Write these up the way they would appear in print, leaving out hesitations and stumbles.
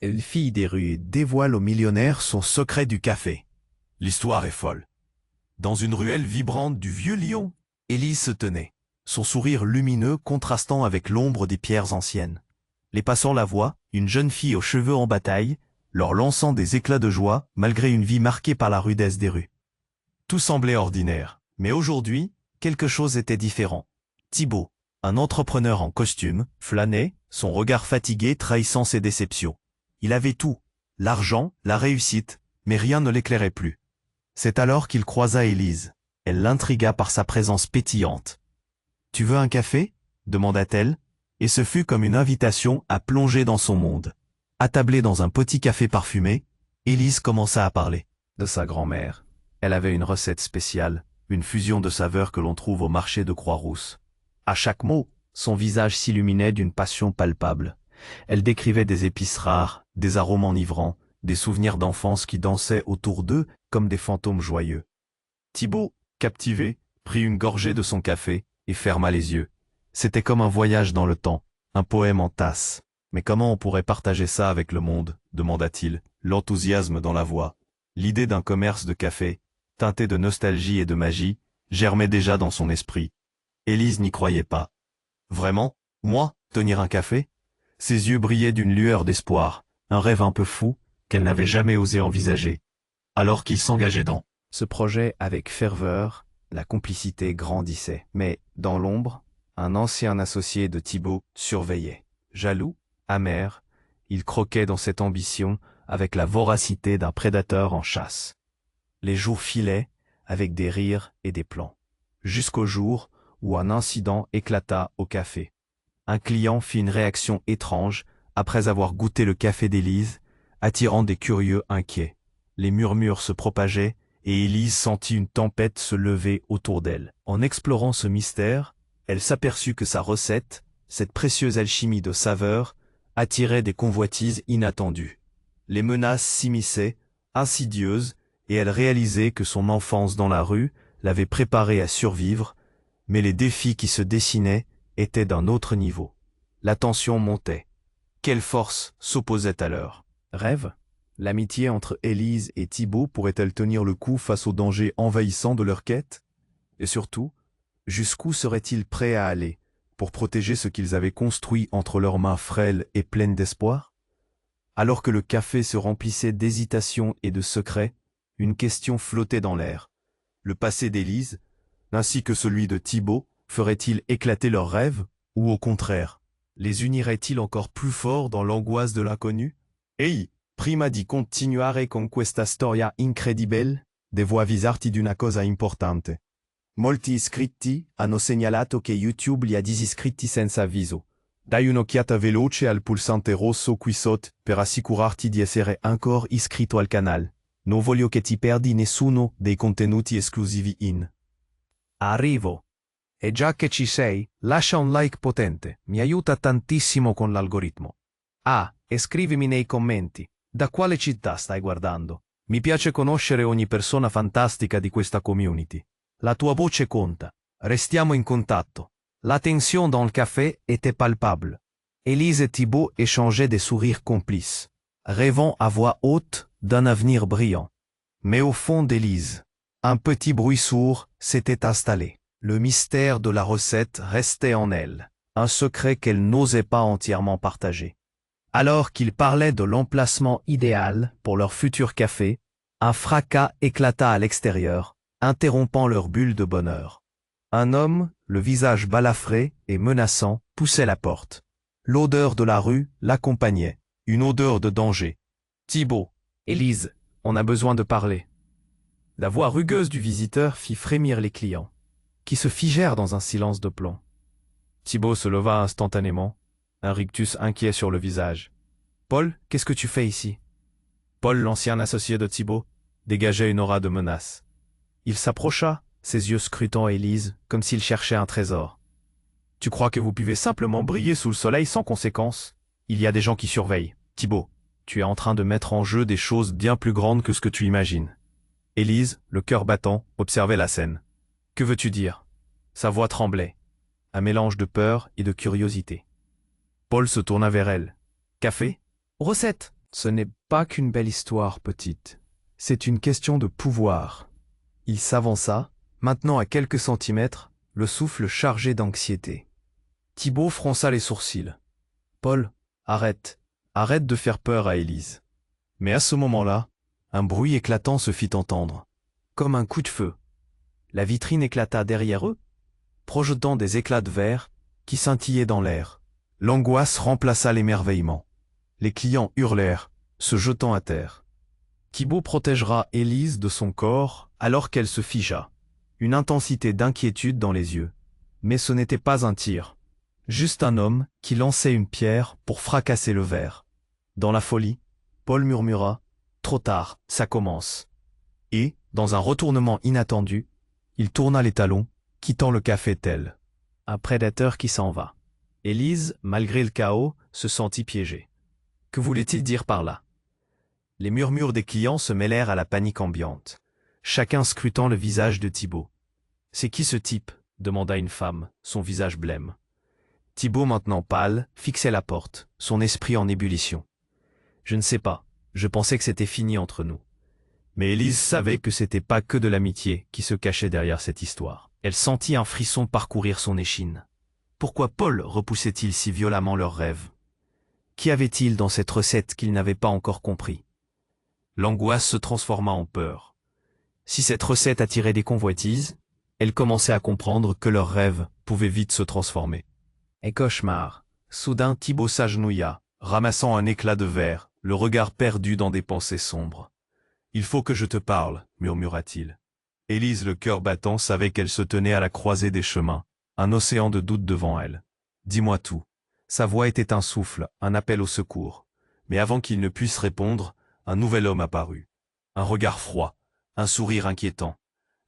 Une fille des rues dévoile au millionnaire son secret du café. L'histoire est folle. Dans une ruelle vibrante du vieux Lyon, Élise se tenait, son sourire lumineux contrastant avec l'ombre des pierres anciennes. Les passants la voient, une jeune fille aux cheveux en bataille, leur lançant des éclats de joie malgré une vie marquée par la rudesse des rues. tout semblait ordinaire. Mais aujourd'hui, quelque chose était différent. Thibaut, un entrepreneur en costume, flânait, son regard fatigué trahissant ses déceptions. Il avait tout, l'argent, la réussite, mais rien ne l'éclairait plus. C'est alors qu'il croisa Élise. Elle l'intrigua par sa présence pétillante. « Tu veux un café ?» demanda-t-elle, et ce fut comme une invitation à plonger dans son monde. Attablée dans un petit café parfumé, Élise commença à parler de sa grand-mère. Elle avait une recette spéciale, une fusion de saveurs que l'on trouve au marché de Croix-Rousse. À chaque mot, son visage s'illuminait d'une passion palpable. Elle décrivait des épices rares, des arômes enivrants, des souvenirs d'enfance qui dansaient autour d'eux comme des fantômes joyeux. Thibaut, captivé, prit une gorgée de son café et ferma les yeux. C'était comme un voyage dans le temps, un poème en tasse. Mais comment on pourrait partager ça avec le monde, demanda-t-il, l'enthousiasme dans la voix. L'idée d'un commerce de café, teinté de nostalgie et de magie, germait déjà dans son esprit. Élise n'y croyait pas. Vraiment, moi, tenir un café? Ses yeux brillaient d'une lueur d'espoir, un rêve un peu fou, qu'elle n'avait jamais osé envisager. Alors qu'il s'engageait dans ce projet avec ferveur, la complicité grandissait. Mais, dans l'ombre, un ancien associé de Thibaut surveillait. Jaloux, amer, il croquait dans cette ambition avec la voracité d'un prédateur en chasse. Les jours filaient, avec des rires et des plans. Jusqu'au jour où un incident éclata au café. Un client fit une réaction étrange après avoir goûté le café d'Élise, attirant des curieux inquiets. Les murmures se propageaient et Élise sentit une tempête se lever autour d'elle. En explorant ce mystère, elle s'aperçut que sa recette, cette précieuse alchimie de saveurs, attirait des convoitises inattendues. Les menaces s'immisçaient, insidieuses, et elle réalisait que son enfance dans la rue l'avait préparée à survivre, mais les défis qui se dessinaient étaient d'un autre niveau. La tension montait. Quelle force s'opposait à leur rêve? L'amitié entre Élise et Thibaut pourrait-elle tenir le coup face aux dangers envahissants de leur quête? Et surtout, jusqu'où seraient-ils prêts à aller pour protéger ce qu'ils avaient construit entre leurs mains frêles et pleines d'espoir? Alors que le café se remplissait d'hésitations et de secrets, une question flottait dans l'air. Le passé d'Élise, ainsi que celui de Thibaut, ferait-il éclater leurs rêves, ou au contraire, les unirait-il encore plus fort dans l'angoisse de l'inconnu? Ehi, prima di continuare con questa storia incredibile, devo avvisarti di una cosa importante. Molti iscritti hanno segnalato che YouTube li ha disiscritti senza avviso. Dai un'occhiata veloce al pulsante rosso qui sotto per assicurarti di essere ancora iscritto al canale. Non voglio che ti perdi nessuno dei contenuti esclusivi in arrivo. E già che ci sei, lascia un like potente, mi aiuta tantissimo con l'algoritmo. Ah, e scrivimi nei commenti, da quale città stai guardando? Mi piace conoscere ogni persona fantastica di questa community. La tua voce conta. Restiamo in contatto. La tension dans le café était palpable. Élise et Thibaut échangeaient des sourires complices, rêvant à voix haute d'un avenir brillant. Mais au fond d'Élise, un petit bruit sourd s'était installé. Le mystère de la recette restait en elle, un secret qu'elle n'osait pas entièrement partager. Alors qu'ils parlaient de l'emplacement idéal pour leur futur café, un fracas éclata à l'extérieur, interrompant leur bulle de bonheur. Un homme, le visage balafré et menaçant, poussait la porte. L'odeur de la rue l'accompagnait, une odeur de danger. « Thibaut, Élise, on a besoin de parler. » La voix rugueuse du visiteur fit frémir les clients, qui se figèrent dans un silence de plomb. Thibaut se leva instantanément, un rictus inquiet sur le visage. « Paul, qu'est-ce que tu fais ici ?» Paul, l'ancien associé de Thibaut, dégageait une aura de menace. Il s'approcha, ses yeux scrutant Élise, comme s'il cherchait un trésor. « Tu crois que vous pouvez simplement briller sous le soleil sans conséquence? Il y a des gens qui surveillent. Thibaut, tu es en train de mettre en jeu des choses bien plus grandes que ce que tu imagines. » Élise, le cœur battant, observait la scène. « Que veux-tu dire ?» Sa voix tremblait, un mélange de peur et de curiosité. Paul se tourna vers elle. « Café ? Recette ! Ce n'est pas qu'une belle histoire, petite. C'est une question de pouvoir. Il s'avança, maintenant à quelques centimètres, le souffle chargé d'anxiété. Thibaut fronça les sourcils. Paul, arrête. Arrête de faire peur à Élise. Mais à ce moment-là, un bruit éclatant se fit entendre. Comme un coup de feu. La vitrine éclata derrière eux, projetant des éclats de verre qui scintillaient dans l'air. L'angoisse remplaça l'émerveillement. Les clients hurlèrent, se jetant à terre. Thibaut protégera Élise de son corps alors qu'elle se figea. Une intensité d'inquiétude dans les yeux. Mais ce n'était pas un tir. Juste un homme qui lançait une pierre pour fracasser le verre. Dans la folie, Paul murmura « Trop tard, ça commence ». Et, dans un retournement inattendu, il tourna les talons, quittant le café tel. Un prédateur qui s'en va. Élise, malgré le chaos, se sentit piégée. Que voulait-il dire par là? Les murmures des clients se mêlèrent à la panique ambiante, chacun scrutant le visage de Thibaut. « C'est qui ce type ?» demanda une femme, son visage blême. Thibaut, maintenant pâle, fixait la porte, son esprit en ébullition. « Je ne sais pas, je pensais que c'était fini entre nous. » Mais Élise savait que c'était pas que de l'amitié qui se cachait derrière cette histoire. Elle sentit un frisson parcourir son échine. Pourquoi Paul repoussait-il si violemment leurs rêves? Qu'y avait-il dans cette recette qu'il n'avait pas encore compris? L'angoisse se transforma en peur. Si cette recette attirait des convoitises, elle commençait à comprendre que leurs rêves pouvaient vite se transformer. Et cauchemar. Soudain Thibaut s'agenouilla, ramassant un éclat de verre, le regard perdu dans des pensées sombres. « Il faut que je te parle, murmura-t-il. Élise, le cœur battant, savait qu'elle se tenait à la croisée des chemins, un océan de doute devant elle. Dis-moi tout. Sa voix était un souffle, un appel au secours. Mais avant qu'il ne puisse répondre, un nouvel homme apparut. Un regard froid, un sourire inquiétant.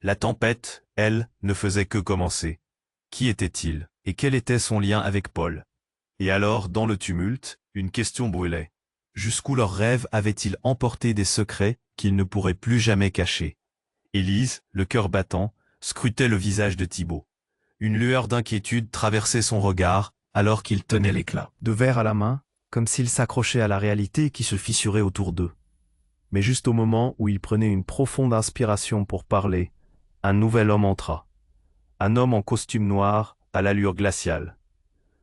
La tempête, elle, ne faisait que commencer. Qui était-il, et quel était son lien avec Paul? Et alors, dans le tumulte, une question brûlait. Jusqu'où leurs rêves avaient-ils emporté des secrets qu'ils ne pourraient plus jamais cacher? Élise, le cœur battant, scrutait le visage de Thibaut. Une lueur d'inquiétude traversait son regard, alors qu'il tenait l'éclat de verre à la main, comme s'il s'accrochait à la réalité qui se fissurait autour d'eux. Mais juste au moment où il prenait une profonde inspiration pour parler, un nouvel homme entra. Un homme en costume noir, à l'allure glaciale.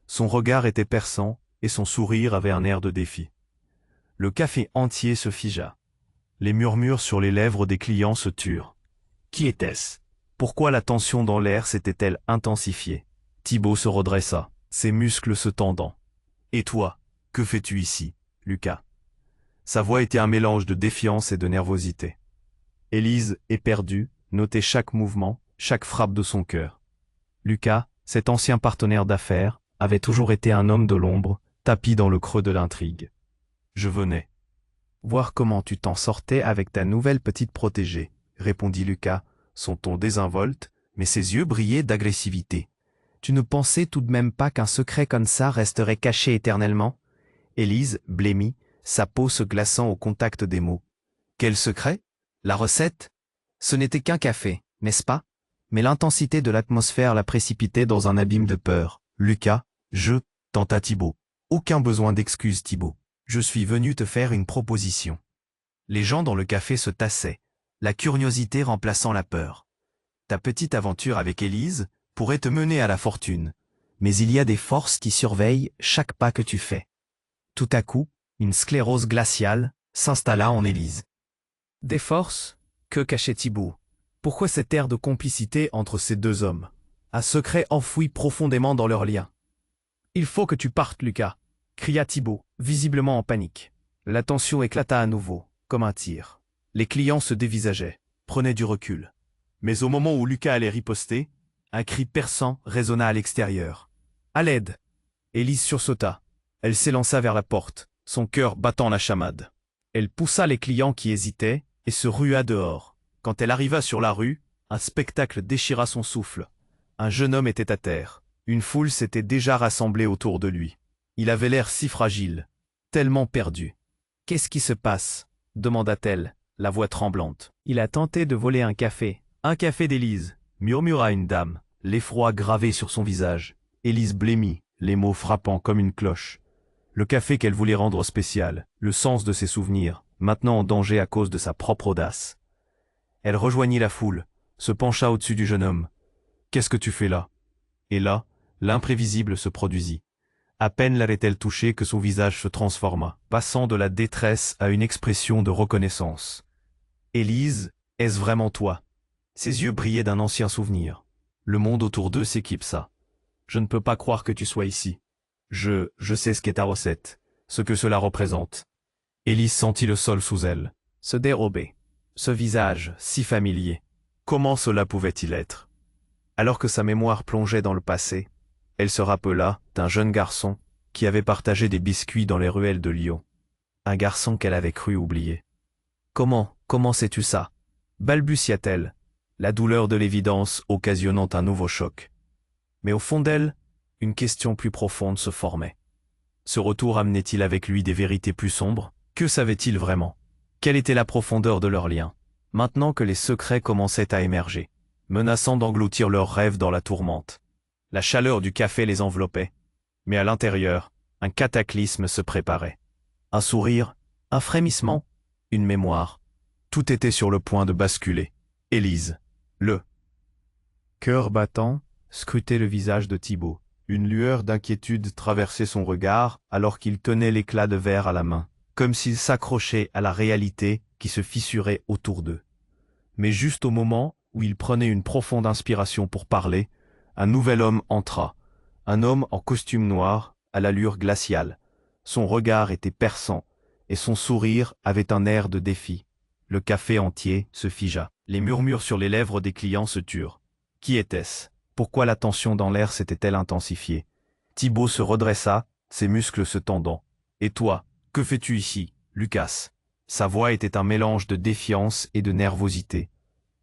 Son regard était perçant, et son sourire avait un air de défi. Le café entier se figea. Les murmures sur les lèvres des clients se turent. Qui était-ce? Pourquoi la tension dans l'air s'était-elle intensifiée? Thibaut se redressa, ses muscles se tendant. « Et toi, que fais-tu ici, Lucas ?» Sa voix était un mélange de défiance et de nervosité. Élise, éperdue, notait chaque mouvement, chaque frappe de son cœur. Lucas, cet ancien partenaire d'affaires, avait toujours été un homme de l'ombre, tapi dans le creux de l'intrigue. Je venais voir comment tu t'en sortais avec ta nouvelle petite protégée, répondit Lucas, son ton désinvolte, mais ses yeux brillaient d'agressivité. Tu ne pensais tout de même pas qu'un secret comme ça resterait caché éternellement? Élise blêmit, sa peau se glaçant au contact des mots. Quel secret? La recette? Ce n'était qu'un café, n'est-ce pas? Mais l'intensité de l'atmosphère la précipitait dans un abîme de peur. Lucas, tenta Thibaut. Aucun besoin d'excuses, Thibaut. Je suis venu te faire une proposition. Les gens dans le café se tassaient, la curiosité remplaçant la peur. Ta petite aventure avec Élise pourrait te mener à la fortune, mais il y a des forces qui surveillent chaque pas que tu fais. Tout à coup, une sclérose glaciale s'installa en Élise. Des forces? Que cachait Thibaut? Pourquoi cet air de complicité entre ces deux hommes? Un secret enfoui profondément dans leur lien. Il faut que tu partes, Lucas, cria Thibaut, visiblement en panique. La tension éclata à nouveau, comme un tir. Les clients se dévisageaient, prenaient du recul. Mais au moment où Lucas allait riposter, un cri perçant résonna à l'extérieur. « À l'aide !» Élise sursauta. Elle s'élança vers la porte, son cœur battant la chamade. Elle poussa les clients qui hésitaient et se rua dehors. Quand elle arriva sur la rue, un spectacle déchira son souffle. Un jeune homme était à terre. Une foule s'était déjà rassemblée autour de lui. Il avait l'air si fragile, tellement perdu. « Qu'est-ce qui se passe ?» demanda-t-elle, la voix tremblante. « Il a tenté de voler un café. Un café d'Élise !» murmura une dame, l'effroi gravé sur son visage. Élise blêmit, les mots frappant comme une cloche. Le café qu'elle voulait rendre spécial, le sens de ses souvenirs, maintenant en danger à cause de sa propre audace. Elle rejoignit la foule, se pencha au-dessus du jeune homme. « Qu'est-ce que tu fais là ?» Et là, l'imprévisible se produisit. À peine l'avait-elle touché que son visage se transforma, passant de la détresse à une expression de reconnaissance. « Élise, est-ce vraiment toi ?» Ses yeux brillaient d'un ancien souvenir. Le monde autour d'eux s'éclipsa. « Je ne peux pas croire que tu sois ici. Je sais ce qu'est ta recette, ce que cela représente. » Élise sentit le sol sous elle, se dérober. Ce visage, si familier. Comment cela pouvait-il être? Alors que sa mémoire plongeait dans le passé, elle se rappela d'un jeune garçon qui avait partagé des biscuits dans les ruelles de Lyon. Un garçon qu'elle avait cru oublier. « Comment sais-tu ça ?» balbutia-t-elle, la douleur de l'évidence occasionnant un nouveau choc. Mais au fond d'elle, une question plus profonde se formait. Ce retour amenait-il avec lui des vérités plus sombres? Que savait-il vraiment? Quelle était la profondeur de leur lien, maintenant que les secrets commençaient à émerger, menaçant d'engloutir leurs rêves dans la tourmente? La chaleur du café les enveloppait, mais à l'intérieur, un cataclysme se préparait. Un sourire, un frémissement, une mémoire. Tout était sur le point de basculer. Élise, le cœur battant, scrutait le visage de Thibaut. Une lueur d'inquiétude traversait son regard alors qu'il tenait l'éclat de verre à la main, comme s'il s'accrochait à la réalité qui se fissurait autour d'eux. Mais juste au moment où il prenait une profonde inspiration pour parler, un nouvel homme entra, un homme en costume noir, à l'allure glaciale. Son regard était perçant, et son sourire avait un air de défi. Le café entier se figea. Les murmures sur les lèvres des clients se turent. Qui était-ce? Pourquoi la tension dans l'air s'était-elle intensifiée? Thibaut se redressa, ses muscles se tendant. « Et toi, que fais-tu ici, Lucas ?» Sa voix était un mélange de défiance et de nervosité.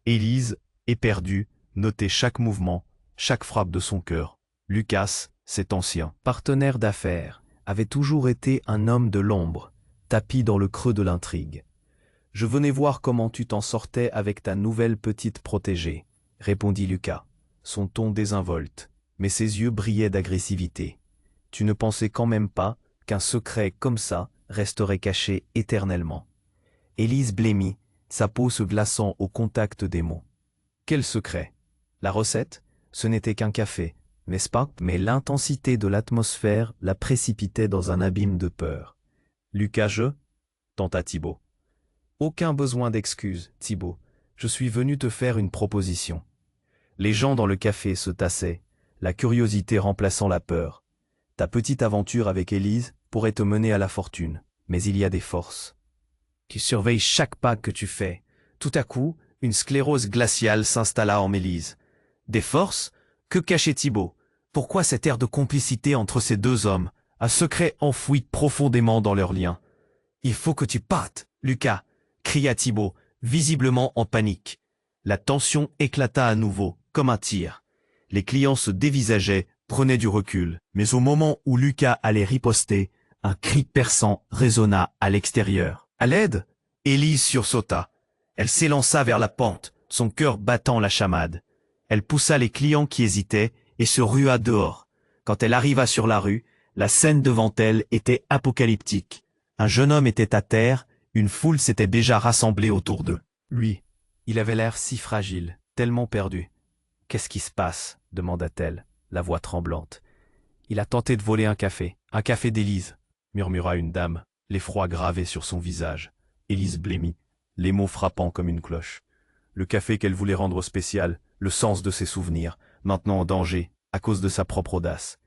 Élise, éperdue, notait chaque mouvement, chaque frappe de son cœur. Lucas, cet ancien partenaire d'affaires, avait toujours été un homme de l'ombre, tapi dans le creux de l'intrigue. « Je venais voir comment tu t'en sortais avec ta nouvelle petite protégée, » répondit Lucas, son ton désinvolte, mais ses yeux brillaient d'agressivité. « Tu ne pensais quand même pas qu'un secret comme ça resterait caché éternellement. » Élise blêmit, sa peau se glaçant au contact des mots. Quel secret? La recette? Ce n'était qu'un café, n'est-ce pas? Mais l'intensité de l'atmosphère la précipitait dans un abîme de peur. « Lucas, tenta Thibaut. « Aucun besoin d'excuses, Thibaut. Je suis venu te faire une proposition. » Les gens dans le café se tassaient, la curiosité remplaçant la peur. Ta petite aventure avec Élise pourrait te mener à la fortune, mais il y a des forces qui surveillent chaque pas que tu fais. Tout à coup, une sclérose glaciale s'installa en Élise. Des forces? Que cachait Thibaut? Pourquoi cet air de complicité entre ces deux hommes, un secret enfoui profondément dans leur lien? « Il faut que tu partes, Lucas !» cria Thibaut, visiblement en panique. La tension éclata à nouveau, comme un tir. Les clients se dévisageaient, prenaient du recul, mais au moment où Lucas allait riposter, un cri perçant résonna à l'extérieur. « À l'aide !» Élise sursauta. Elle s'élança vers la pente, son cœur battant la chamade. Elle poussa les clients qui hésitaient et se rua dehors. Quand elle arriva sur la rue, la scène devant elle était apocalyptique. Un jeune homme était à terre, une foule s'était déjà rassemblée autour d'eux. Lui, il avait l'air si fragile, tellement perdu. « Qu'est-ce qui se passe ?» demanda-t-elle, la voix tremblante. « Il a tenté de voler un café d'Élise, » murmura une dame, l'effroi gravé sur son visage. Élise blêmit, les mots frappant comme une cloche. Le café qu'elle voulait rendre spécial, le sens de ses souvenirs, maintenant en danger, à cause de sa propre audace.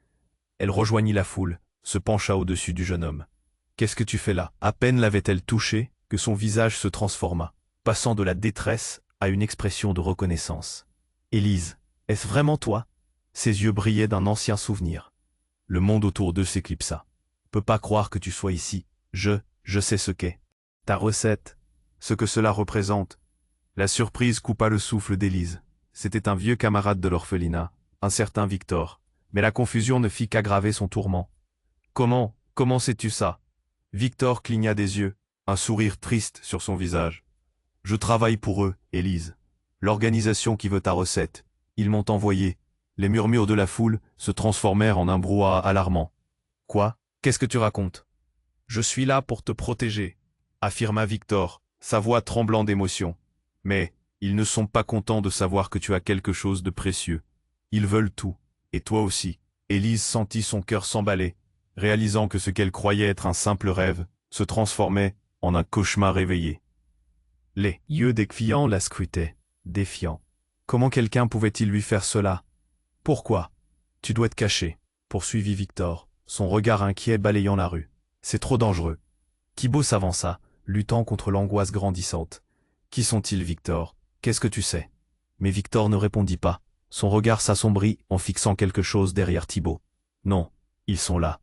Elle rejoignit la foule, se pencha au-dessus du jeune homme. « Qu'est-ce que tu fais là ?» À peine l'avait-elle touché que son visage se transforma, passant de la détresse à une expression de reconnaissance. « Élise, est-ce vraiment toi ?» Ses yeux brillaient d'un ancien souvenir. Le monde autour d'eux s'éclipsa. « Peux pas croire que tu sois ici. Je sais ce qu'est. Ta recette, ce que cela représente. » La surprise coupa le souffle d'Élise. C'était un vieux camarade de l'orphelinat, un certain Victor. Mais la confusion ne fit qu'aggraver son tourment. « Comment sais-tu ça ?» Victor cligna des yeux, un sourire triste sur son visage. « Je travaille pour eux, Élise. L'organisation qui veut ta recette. Ils m'ont envoyé. » Les murmures de la foule se transformèrent en un brouhaha alarmant. « Quoi ? Qu'est-ce que tu racontes? Je suis là pour te protéger, affirma Victor, sa voix tremblant d'émotion. Mais, ils ne sont pas contents de savoir que tu as quelque chose de précieux. Ils veulent tout, et toi aussi. Élise sentit son cœur s'emballer, réalisant que ce qu'elle croyait être un simple rêve se transformait en un cauchemar réveillé. Les yeux des clients la scrutaient, défiants. Comment quelqu'un pouvait-il lui faire cela? Pourquoi? Tu dois te cacher, poursuivit Victor, son regard inquiet balayant la rue. C'est trop dangereux. Thibaut s'avança, luttant contre l'angoisse grandissante. Qui sont-ils, Victor? Qu'est-ce que tu sais? Mais Victor ne répondit pas. Son regard s'assombrit en fixant quelque chose derrière Thibaut. Non, ils sont là.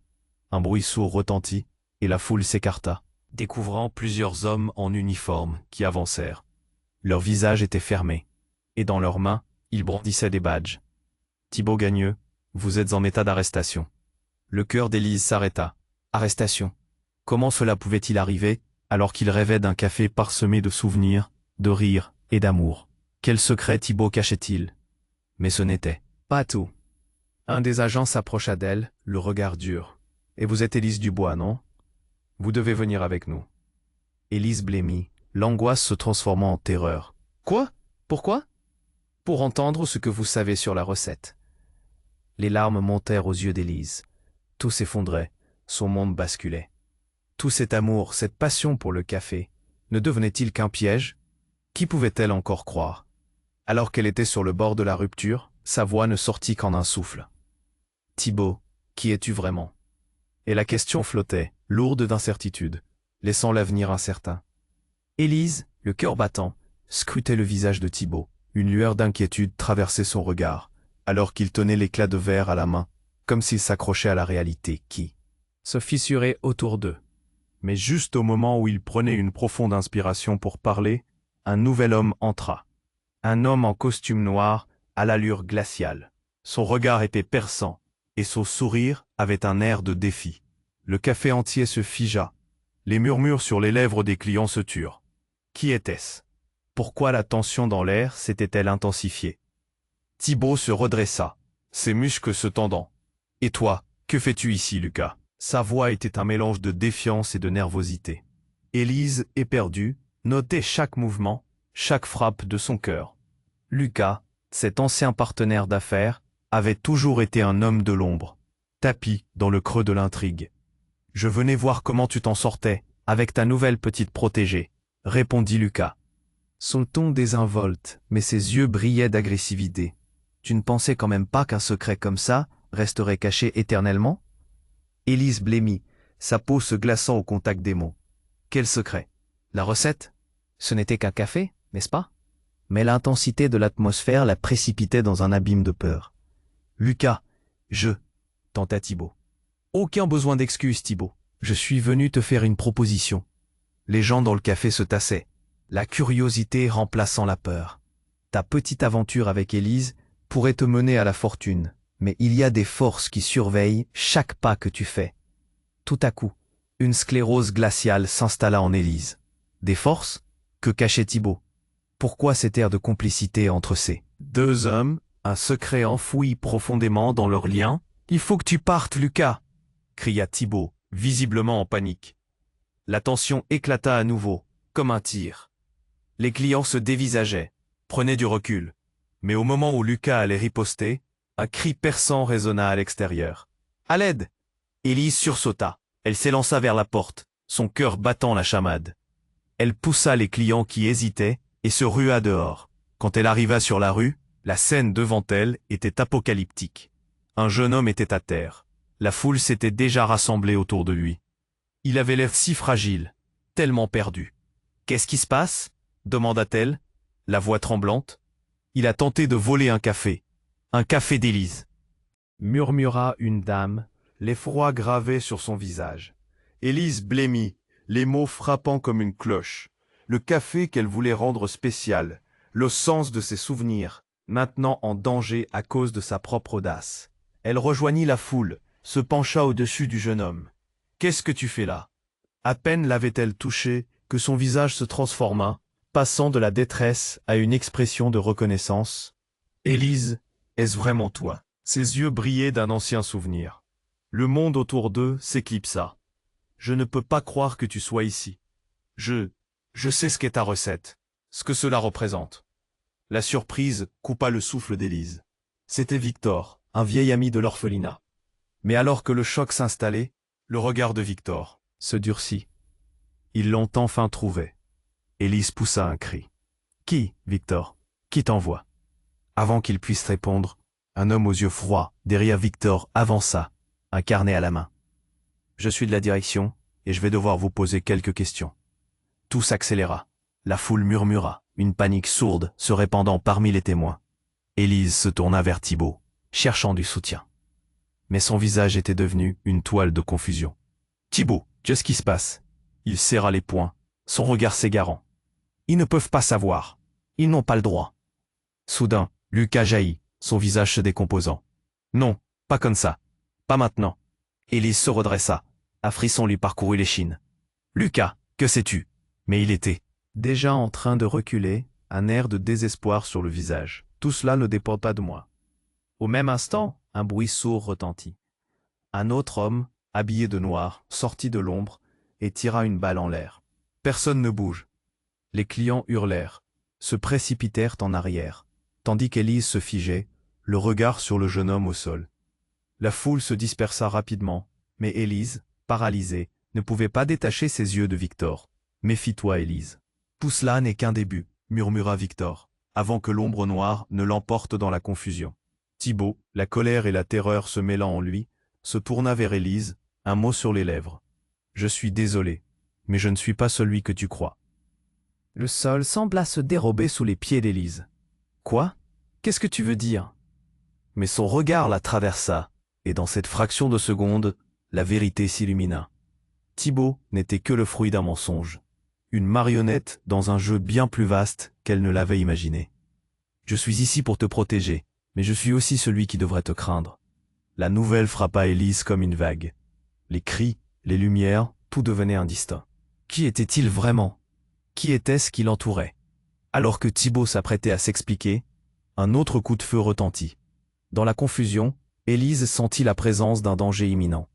Un bruit sourd retentit, et la foule s'écarta, découvrant plusieurs hommes en uniforme qui avancèrent. Leurs visages étaient fermés, et dans leurs mains, ils brandissaient des badges. Thibaut Gagneux, vous êtes en état d'arrestation. Le cœur d'Élise s'arrêta. Arrestation. Comment cela pouvait-il arriver, alors qu'il rêvait d'un café parsemé de souvenirs, de rires et d'amour? Quel secret Thibaut cachait-il? Mais ce n'était pas tout. Un des agents s'approcha d'elle, le regard dur. « Et vous êtes Élise Dubois, non? Vous devez venir avec nous. » Élise blêmit, l'angoisse se transformant en terreur. « Quoi? Pourquoi? » Pour entendre ce que vous savez sur la recette. Les larmes montèrent aux yeux d'Élise. Tout s'effondrait, son monde basculait. Tout cet amour, cette passion pour le café, ne devenait-il qu'un piège? Qui pouvait-elle encore croire? Alors qu'elle était sur le bord de la rupture, sa voix ne sortit qu'en un souffle. « Thibaut, qui es-tu vraiment ?» Et la question flottait, lourde d'incertitude, laissant l'avenir incertain. Élise, le cœur battant, scrutait le visage de Thibaut. Une lueur d'inquiétude traversait son regard, alors qu'il tenait l'éclat de verre à la main, comme s'il s'accrochait à la réalité qui se fissurait autour d'eux. Mais juste au moment où il prenait une profonde inspiration pour parler, un nouvel homme entra. Un homme en costume noir, à l'allure glaciale. Son regard était perçant, et son sourire avait un air de défi. Le café entier se figea. Les murmures sur les lèvres des clients se turent. Qui était-ce? Pourquoi la tension dans l'air s'était-elle intensifiée? Thibaut se redressa, ses muscles se tendant. « Et toi, que fais-tu ici, Lucas ?» Sa voix était un mélange de défiance et de nervosité. Élise, éperdue, notait chaque mouvement, chaque frappe de son cœur. Lucas, cet ancien partenaire d'affaires, avait toujours été un homme de l'ombre, tapi dans le creux de l'intrigue. « Je venais voir comment tu t'en sortais, avec ta nouvelle petite protégée, » répondit Lucas. Son ton désinvolte, mais ses yeux brillaient d'agressivité. « Tu ne pensais quand même pas qu'un secret comme ça resterait caché éternellement ?» Élise blêmit, sa peau se glaçant au contact des mots. « Quel secret? La recette? Ce n'était qu'un café, n'est-ce pas ?» Mais l'intensité de l'atmosphère la précipitait dans un abîme de peur. « Lucas, tenta Thibaut. « Aucun besoin d'excuses, Thibaut. Je suis venu te faire une proposition. » Les gens dans le café se tassaient, la curiosité remplaçant la peur. Ta petite aventure avec Élise pourrait te mener à la fortune, mais il y a des forces qui surveillent chaque pas que tu fais. Tout à coup, une sclérose glaciale s'installa en Élise. Des forces? Que cachait Thibaut? Pourquoi cet air de complicité entre ces deux hommes, un secret enfoui profondément dans leur lien? « Il faut que tu partes, Lucas !» cria Thibaut, visiblement en panique. La tension éclata à nouveau, comme un tir. Les clients se dévisageaient, prenaient du recul. Mais au moment où Lucas allait riposter, un cri perçant résonna à l'extérieur. « À l'aide !» Élise sursauta. Elle s'élança vers la porte, son cœur battant la chamade. Elle poussa les clients qui hésitaient et se rua dehors. Quand elle arriva sur la rue, la scène devant elle était apocalyptique. Un jeune homme était à terre. La foule s'était déjà rassemblée autour de lui. Il avait l'air si fragile, tellement perdu. « Qu'est-ce qui se passe ?» demanda-t-elle, la voix tremblante. « Il a tenté de voler un café d'Élise. » murmura une dame, l'effroi gravé sur son visage. Élise blêmit, les mots frappant comme une cloche. Le café qu'elle voulait rendre spécial, le sens de ses souvenirs, maintenant en danger à cause de sa propre audace. Elle rejoignit la foule, se pencha au-dessus du jeune homme. « Qu'est-ce que tu fais là ?» À peine l'avait-elle touché que son visage se transforma, passant de la détresse à une expression de reconnaissance. « Élise, est-ce vraiment toi ?» Ses yeux brillaient d'un ancien souvenir. Le monde autour d'eux s'éclipsa. Je ne peux pas croire que tu sois ici. Je sais ce qu'est ta recette, ce que cela représente. La surprise coupa le souffle d'Élise. C'était Victor, un vieil ami de l'orphelinat. Mais alors que le choc s'installait, le regard de Victor se durcit. Ils l'ont enfin trouvé. Élise poussa un cri. Qui, Victor? Qui t'envoie? Avant qu'il puisse répondre, un homme aux yeux froids, derrière Victor, avança, un carnet à la main. Je suis de la direction, et je vais devoir vous poser quelques questions. Tout s'accéléra. La foule murmura, une panique sourde se répandant parmi les témoins. Élise se tourna vers Thibaut, cherchant du soutien. Mais son visage était devenu une toile de confusion. Thibaut, qu'est-ce qui se passe? Il serra les poings, son regard s'égarant. Ils ne peuvent pas savoir. Ils n'ont pas le droit. Soudain, Lucas jaillit, son visage se décomposant. Non, pas comme ça. Pas maintenant. Élise se redressa. Un frisson lui parcourut l'échine. Lucas, que sais-tu? Mais il était déjà en train de reculer, un air de désespoir sur le visage. Tout cela ne dépend pas de moi. Au même instant, un bruit sourd retentit. Un autre homme, habillé de noir, sortit de l'ombre et tira une balle en l'air. Personne ne bouge. Les clients hurlèrent, se précipitèrent en arrière, tandis qu'Élise se figeait, le regard sur le jeune homme au sol. La foule se dispersa rapidement, mais Élise, paralysée, ne pouvait pas détacher ses yeux de Victor. Méfie-toi, Élise. Tout cela n'est qu'un début, murmura Victor, avant que l'ombre noire ne l'emporte dans la confusion. Thibaut, la colère et la terreur se mêlant en lui, se tourna vers Élise, un mot sur les lèvres. Je suis désolé, mais je ne suis pas celui que tu crois. Le sol sembla se dérober sous les pieds d'Élise. Quoi? Qu'est-ce que tu veux dire? Mais son regard la traversa, et dans cette fraction de seconde, la vérité s'illumina. Thibaut n'était que le fruit d'un mensonge. Une marionnette dans un jeu bien plus vaste qu'elle ne l'avait imaginé. Je suis ici pour te protéger, mais je suis aussi celui qui devrait te craindre. La nouvelle frappa Élise comme une vague. Les cris, les lumières, tout devenait indistinct. Qui était-il vraiment? Qui était-ce qui l'entourait? Alors que Thibaut s'apprêtait à s'expliquer, un autre coup de feu retentit. Dans la confusion, Élise sentit la présence d'un danger imminent.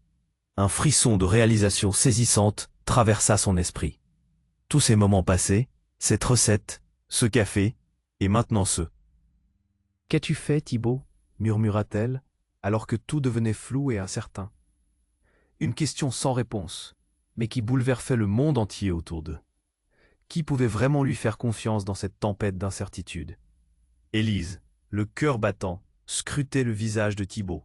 Un frisson de réalisation saisissante traversa son esprit. Tous ces moments passés, cette recette, ce café, et maintenant ce. Qu'as-tu fait, Thibaut? Murmura-t-elle, alors que tout devenait flou et incertain. Une question sans réponse, mais qui bouleversait le monde entier autour d'eux. Qui pouvait vraiment lui faire confiance dans cette tempête d'incertitude? Élise, le cœur battant, scrutait le visage de Thibaut.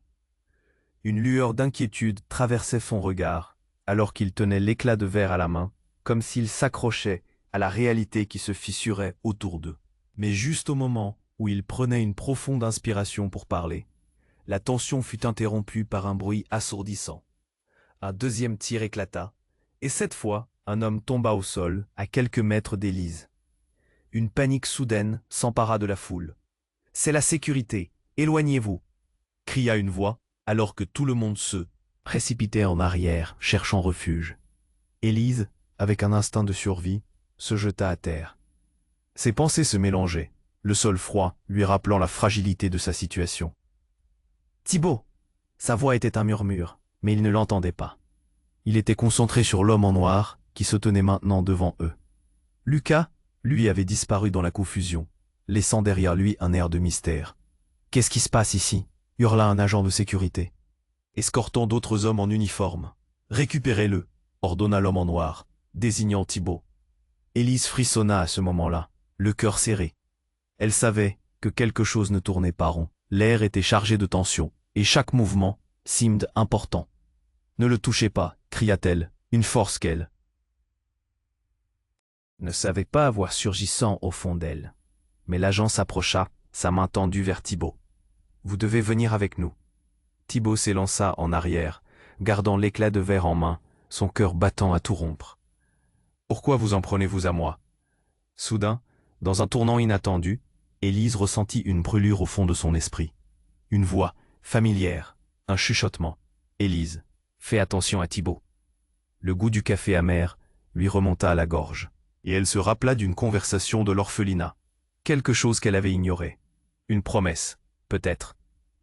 Une lueur d'inquiétude traversait son regard, alors qu'il tenait l'éclat de verre à la main, comme s'il s'accrochait à la réalité qui se fissurait autour d'eux. Mais juste au moment où il prenait une profonde inspiration pour parler, la tension fut interrompue par un bruit assourdissant. Un deuxième tir éclata, et cette fois, un homme tomba au sol, à quelques mètres d'Élise. Une panique soudaine s'empara de la foule. « C'est la sécurité, éloignez-vous !» cria une voix, alors que tout le monde se précipitait en arrière, cherchant refuge. Élise, avec un instinct de survie, se jeta à terre. Ses pensées se mélangeaient, le sol froid lui rappelant la fragilité de sa situation. « Thibaut !» Sa voix était un murmure, mais il ne l'entendait pas. Il était concentré sur l'homme en noir qui se tenait maintenant devant eux. Lucas, lui, avait disparu dans la confusion, laissant derrière lui un air de mystère. « Qu'est-ce qui se passe ici ?» hurla un agent de sécurité, escortant d'autres hommes en uniforme. « Récupérez-le !» ordonna l'homme en noir, désignant Thibaut. Élise frissonna à ce moment-là, le cœur serré. Elle savait que quelque chose ne tournait pas rond. L'air était chargé de tension, et chaque mouvement semblait important. « Ne le touchez pas !» cria-t-elle, une force qu'elle ne savait pas voir surgissant au fond d'elle. Mais l'agent s'approcha, sa main tendue vers Thibaut. « Vous devez venir avec nous. » Thibaut s'élança en arrière, gardant l'éclat de verre en main, son cœur battant à tout rompre. « Pourquoi vous en prenez-vous à moi ?» Soudain, dans un tournant inattendu, Élise ressentit une brûlure au fond de son esprit. Une voix, familière, un chuchotement. « Élise, fais attention à Thibaut. » Le goût du café amer lui remonta à la gorge, et elle se rappela d'une conversation de l'orphelinat. Quelque chose qu'elle avait ignoré. Une promesse, peut-être.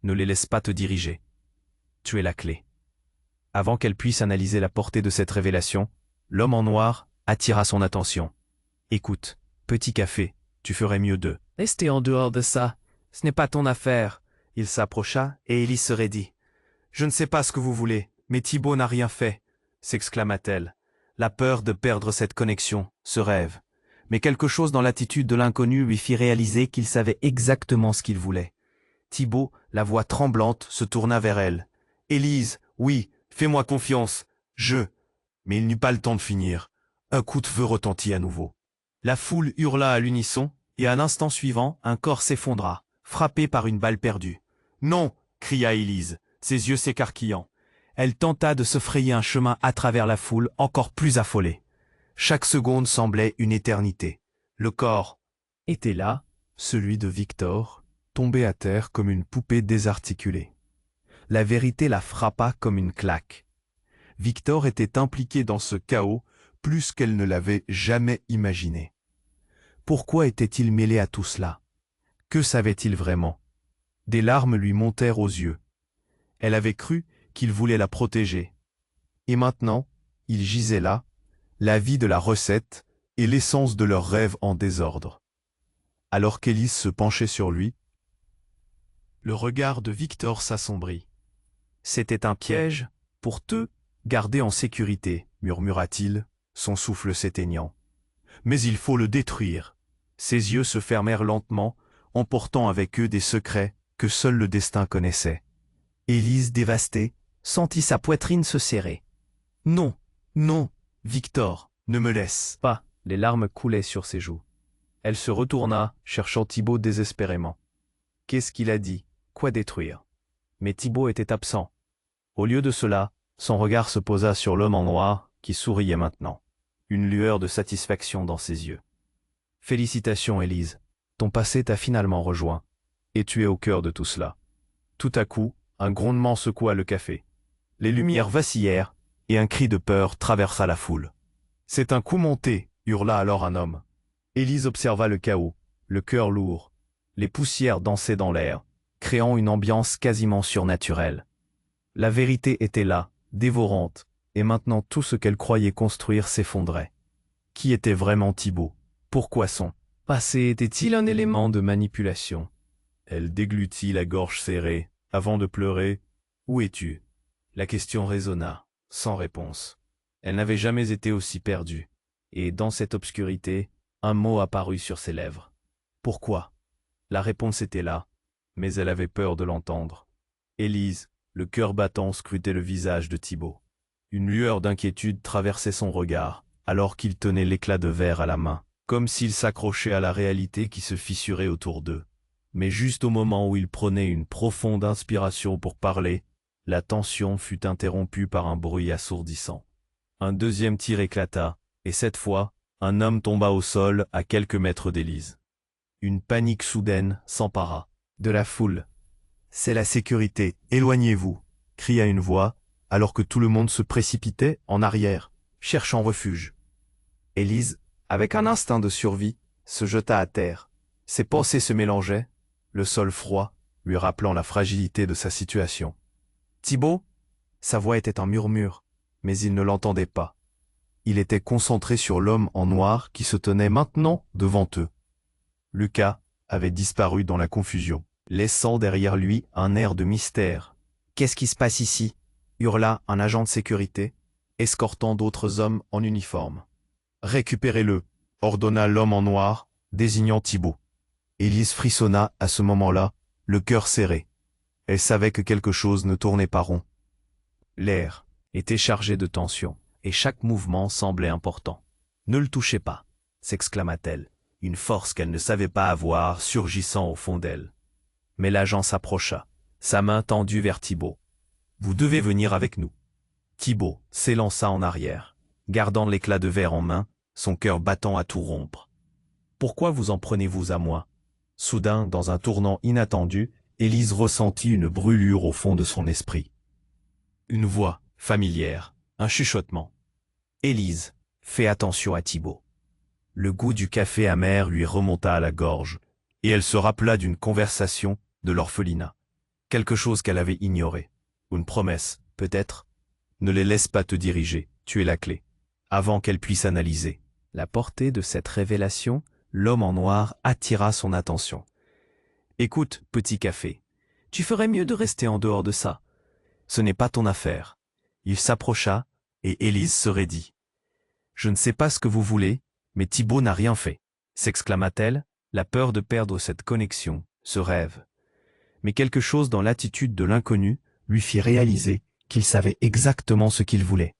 Ne les laisse pas te diriger. Tu es la clé. Avant qu'elle puisse analyser la portée de cette révélation, l'homme en noir attira son attention. « Écoute, petit café, tu ferais mieux de rester en dehors de ça. Ce n'est pas ton affaire. » Il s'approcha et Élise se raidit. « Je ne sais pas ce que vous voulez, mais Thibaut n'a rien fait, » s'exclama-t-elle. La peur de perdre cette connexion, ce rêve. Mais quelque chose dans l'attitude de l'inconnu lui fit réaliser qu'il savait exactement ce qu'il voulait. Thibaut, la voix tremblante, se tourna vers elle. « Élise, oui, fais-moi confiance, je... » Mais il n'eut pas le temps de finir. Un coup de feu retentit à nouveau. La foule hurla à l'unisson, et à l'instant suivant, un corps s'effondra, frappé par une balle perdue. « Non !» cria Élise, ses yeux s'écarquillant. Elle tenta de se frayer un chemin à travers la foule, encore plus affolée. Chaque seconde semblait une éternité. Le corps était là, celui de Victor, tombé à terre comme une poupée désarticulée. La vérité la frappa comme une claque. Victor était impliqué dans ce chaos plus qu'elle ne l'avait jamais imaginé. Pourquoi était-il mêlé à tout cela? Que savait-il vraiment? Des larmes lui montèrent aux yeux. Elle avait cru qu'il voulait la protéger. Et maintenant, il gisait là, la vie de la recette et l'essence de leur rêve en désordre. Alors qu'Élise se penchait sur lui, le regard de Victor s'assombrit. « C'était un piège pour te garder en sécurité, » murmura-t-il, son souffle s'éteignant. « Mais il faut le détruire. » Ses yeux se fermèrent lentement, emportant avec eux des secrets que seul le destin connaissait. Élise, dévastée, sentit sa poitrine se serrer. « Non, non, Victor, ne me laisse pas !» Les larmes coulaient sur ses joues. Elle se retourna, cherchant Thibaut désespérément. Qu'est-ce qu'il a dit? Quoi détruire? Mais Thibaut était absent. Au lieu de cela, son regard se posa sur l'homme en noir, qui souriait maintenant. Une lueur de satisfaction dans ses yeux. « Félicitations, Élise. Ton passé t'a finalement rejoint. Et tu es au cœur de tout cela. » Tout à coup, un grondement secoua le café. Les lumières vacillèrent, et un cri de peur traversa la foule. « C'est un coup monté !» hurla alors un homme. Élise observa le chaos, le cœur lourd. Les poussières dansaient dans l'air, créant une ambiance quasiment surnaturelle. La vérité était là, dévorante, et maintenant tout ce qu'elle croyait construire s'effondrait. Qui était vraiment Thibaut? Pourquoi son passé était-il un élément de manipulation? Elle déglutit la gorge serrée, avant de pleurer. « Où es-tu » La question résonna, sans réponse. Elle n'avait jamais été aussi perdue, et dans cette obscurité, un mot apparut sur ses lèvres. Pourquoi? La réponse était là, mais elle avait peur de l'entendre. Élise, le cœur battant, scrutait le visage de Thibaut. Une lueur d'inquiétude traversait son regard, alors qu'il tenait l'éclat de verre à la main, comme s'il s'accrochait à la réalité qui se fissurait autour d'eux. Mais juste au moment où il prenait une profonde inspiration pour parler, la tension fut interrompue par un bruit assourdissant. Un deuxième tir éclata, et cette fois, un homme tomba au sol à quelques mètres d'Élise. Une panique soudaine s'empara de la foule. « C'est la sécurité, éloignez-vous » cria une voix, alors que tout le monde se précipitait en arrière, cherchant refuge. Élise, avec un instinct de survie, se jeta à terre. Ses pensées se mélangeaient, le sol froid, lui rappelant la fragilité de sa situation. « Thibaut » Sa voix était un murmure, mais il ne l'entendait pas. Il était concentré sur l'homme en noir qui se tenait maintenant devant eux. Lucas avait disparu dans la confusion, laissant derrière lui un air de mystère. « Qu'est-ce qui se passe ici » hurla un agent de sécurité, escortant d'autres hommes en uniforme. « Récupérez-le » ordonna l'homme en noir, désignant Thibaut. Élise frissonna à ce moment-là, le cœur serré. Elle savait que quelque chose ne tournait pas rond. L'air était chargé de tension, et chaque mouvement semblait important. « Ne le touchez pas » s'exclama-t-elle, une force qu'elle ne savait pas avoir surgissant au fond d'elle. Mais l'agent s'approcha, sa main tendue vers Thibaut. « Vous devez venir avec nous. » Thibaut s'élança en arrière, gardant l'éclat de verre en main, son cœur battant à tout rompre. « Pourquoi vous en prenez-vous à moi ?» Soudain, dans un tournant inattendu, Élise ressentit une brûlure au fond de son esprit. Une voix familière, un chuchotement. « Élise, fais attention à Thibaut. » Le goût du café amer lui remonta à la gorge, et elle se rappela d'une conversation de l'orphelinat. Quelque chose qu'elle avait ignoré. Une promesse, peut-être. Ne les laisse pas te diriger, tu es la clé. Avant qu'elle puisse analyser La portée de cette révélation, l'homme en noir attira son attention. « Écoute, petit café, tu ferais mieux de rester en dehors de ça. Ce n'est pas ton affaire. » Il s'approcha, et Élise se raidit. « Je ne sais pas ce que vous voulez, mais Thibaut n'a rien fait, » s'exclama-t-elle, la peur de perdre cette connexion, ce rêve. Mais quelque chose dans l'attitude de l'inconnu lui fit réaliser qu'il savait exactement ce qu'il voulait.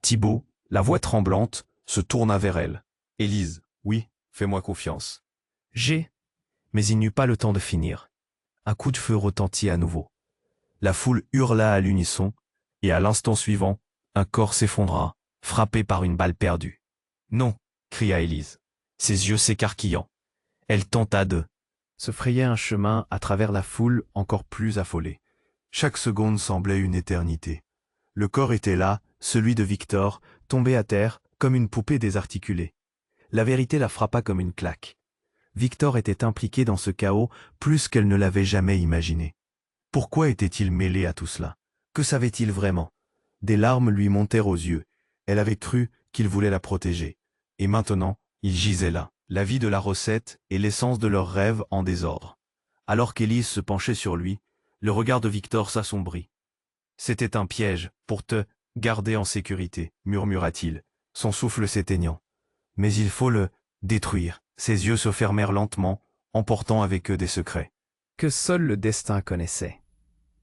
Thibaut, la voix tremblante, se tourna vers elle. « Élise, oui, fais-moi confiance. » J'ai. Mais il n'eut pas le temps de finir. Un coup de feu retentit à nouveau. La foule hurla à l'unisson, et à l'instant suivant, un corps s'effondra, frappé par une balle perdue. « Non !» cria Élise, ses yeux s'écarquillant. Elle tenta de Se frayer un chemin à travers la foule encore plus affolée. Chaque seconde semblait une éternité. Le corps était là, celui de Victor, tombé à terre, comme une poupée désarticulée. La vérité la frappa comme une claque. Victor était impliqué dans ce chaos plus qu'elle ne l'avait jamais imaginé. Pourquoi était-il mêlé à tout cela? Que savait-il vraiment? Des larmes lui montèrent aux yeux. Elle avait cru qu'il voulait la protéger. Et maintenant, il gisait là, la vie de la recette et l'essence de leurs rêves en désordre. Alors qu'Élise se penchait sur lui, le regard de Victor s'assombrit. « C'était un piège pour te garder en sécurité, » murmura-t-il, son souffle s'éteignant. « Mais il faut le détruire. » Ses yeux se fermèrent lentement, emportant avec eux des secrets que seul le destin connaissait.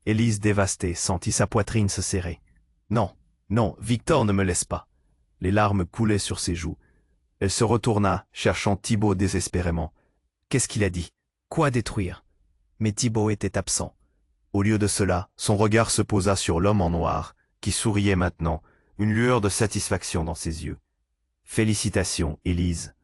Élise, dévastée, sentit sa poitrine se serrer. « Non, non, Victor ne me laisse pas. » Les larmes coulaient sur ses joues. Elle se retourna, cherchant Thibaut désespérément. Qu'est-ce qu'il a dit? Quoi détruire? Mais Thibaut était absent. Au lieu de cela, son regard se posa sur l'homme en noir, qui souriait maintenant, une lueur de satisfaction dans ses yeux. « Félicitations, Élise.